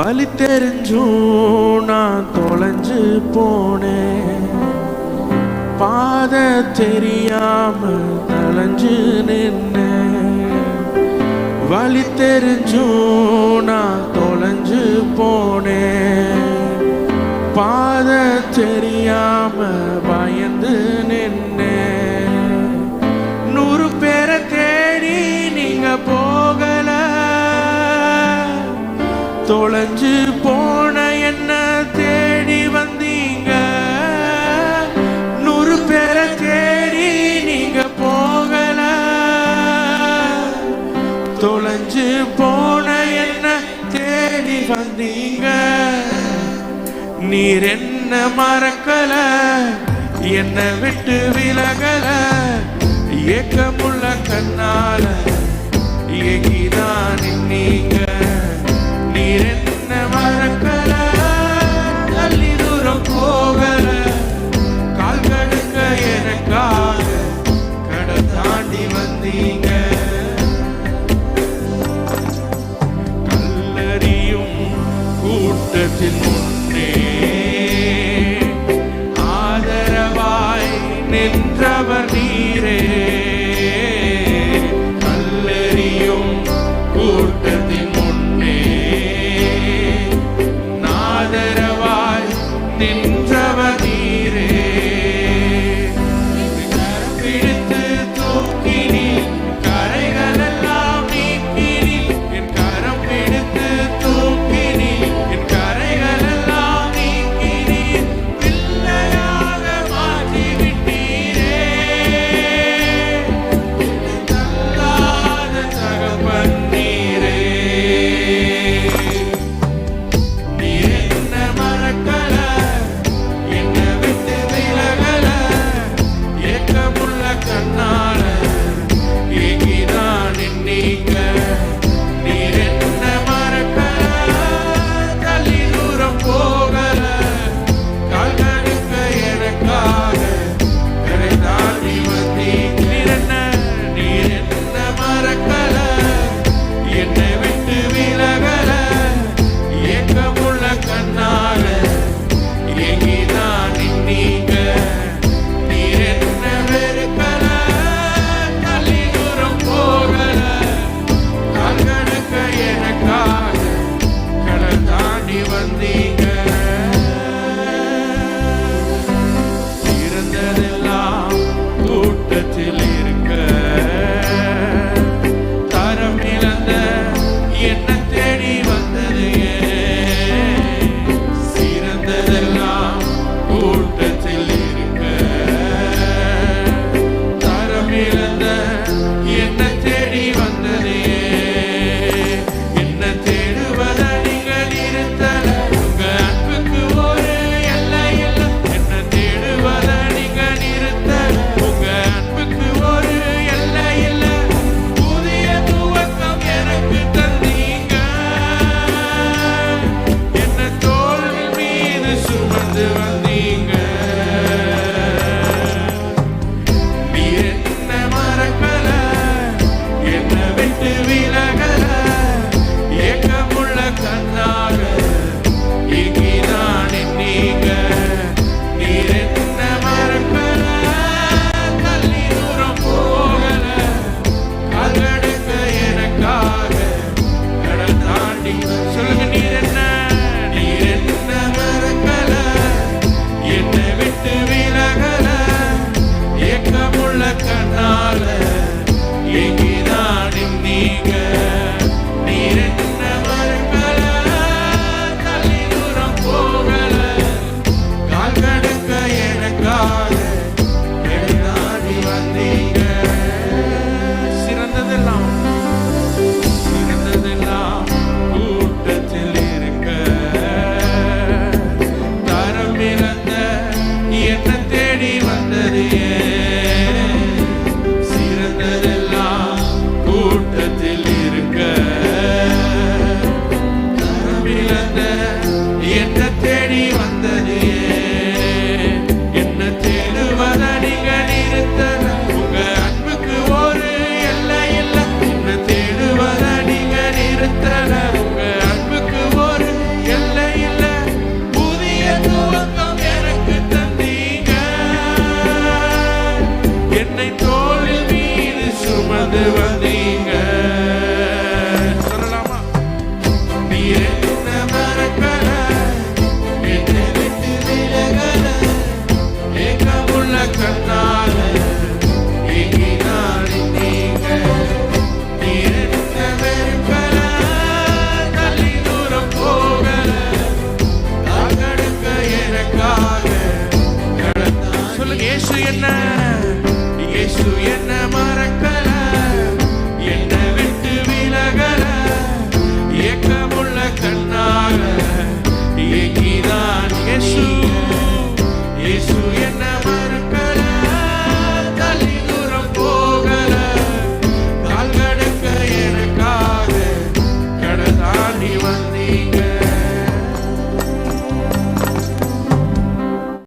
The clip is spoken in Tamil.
வழி தெரிஞ்சும் நான் தொலைஞ்சு போனேன், பாத தெரியாம தொலைஞ்சு நின்னேன். வழி தெரிஞ்சும் நான் தொலைஞ்சு போனேன், பாத தெரியாம பயந்து நின்னேன். 100 பேரை தேடி நீங்க போகல, தொலைஞ்சு போன என்ன தேடி வந்தீங்க. 100 பேரை தேடி நீங்க போகல, தொலைஞ்சு போன என்ன தேடி வந்தீங்க. நீர் என்ன மறக்கல, என்ன விட்டு விலகல, ஏக்கமுள்ள கண்ணால ஏகிதான் நீங்க. நீர் என்ன மறக்கல, தள்ளி தூரம் போகல, கால் கடுக்க எனக்காக கடல் தாண்டி வந்தீங்க. கல்லறியும் கூட்டத்தின் முன்னே ஆதரவாய் நின்றவர் நீரே. கல்லறியும் கூட்டத்தின் முன்னே ஆதரவாய் நின்றவர் நீரே. பிடித்து தூக்கினி கரைகள் எல்லாம் நீக்கினி, என் கரம் பிடித்து தூக்கினி, என் கரைகள் எல்லாம் நீக்கினி, பிள்ளையாக மாற்றி விட்டீரே. தள்ளாத தகப்பன் நீரே. நீர் என்ன மறக்கல, என்ன விட்டு விலகல, ஏக்கமுள்ள கண்ணால ஏகிதான் நீங்க. நீர் என்ன மறக்கல, தள்ளி தூரம் போகல, கால் கடுக்க எனக்காக கரை தாண்டி வந்தீங்க. நீர் என்ன மறக்கல, என்னை விட்டு விலகல, ஏக்கமுள்ள கண்ணால ஏகிதான் நீங்க. நீர் என்ன வெறுக்கல, தள்ளி தூரம் போகல, கால் கடுக்க எனக்காக கடல் தாண்டி வந்தீங்க. இருந்ததெல்லாம் கூட்டத்தில் இருக்க, தரம் இழந்த என்ன தேடி வந்தது ஏன்? சிறந்ததெல்லாம் கூட்டத்தில் இருக்க, தரம் இழந்த என்ன தேடி வந்தது ஏன்? என்ன தேடுவத நீங்க நிறுத்தல, உங்க அன்புக்கு ஒரு எல்லை இல்லை. என்ன தேடுவத நீங்க நிறுத்தல, உங்க அன்புக்கு ஒரு எல்லை இல்லை. புதிய துவக்கம் எனக்கு தந்தீங்க, என்ன தோள்கள் மீது சுமந்து வந்தீங்க. நீர் என்ன மறக்கல, என்ன விட்டு விலகல, ஏக்கமுள்ள கண்ணாக ஏகிதான் நீங்க. நீர் என்ன மறக்கல, தள்ளி தூரம் போகல, கால் கடுக்க எனக்காக கடல் தாண்டி. சொல்லுங்க, நீர் என்ன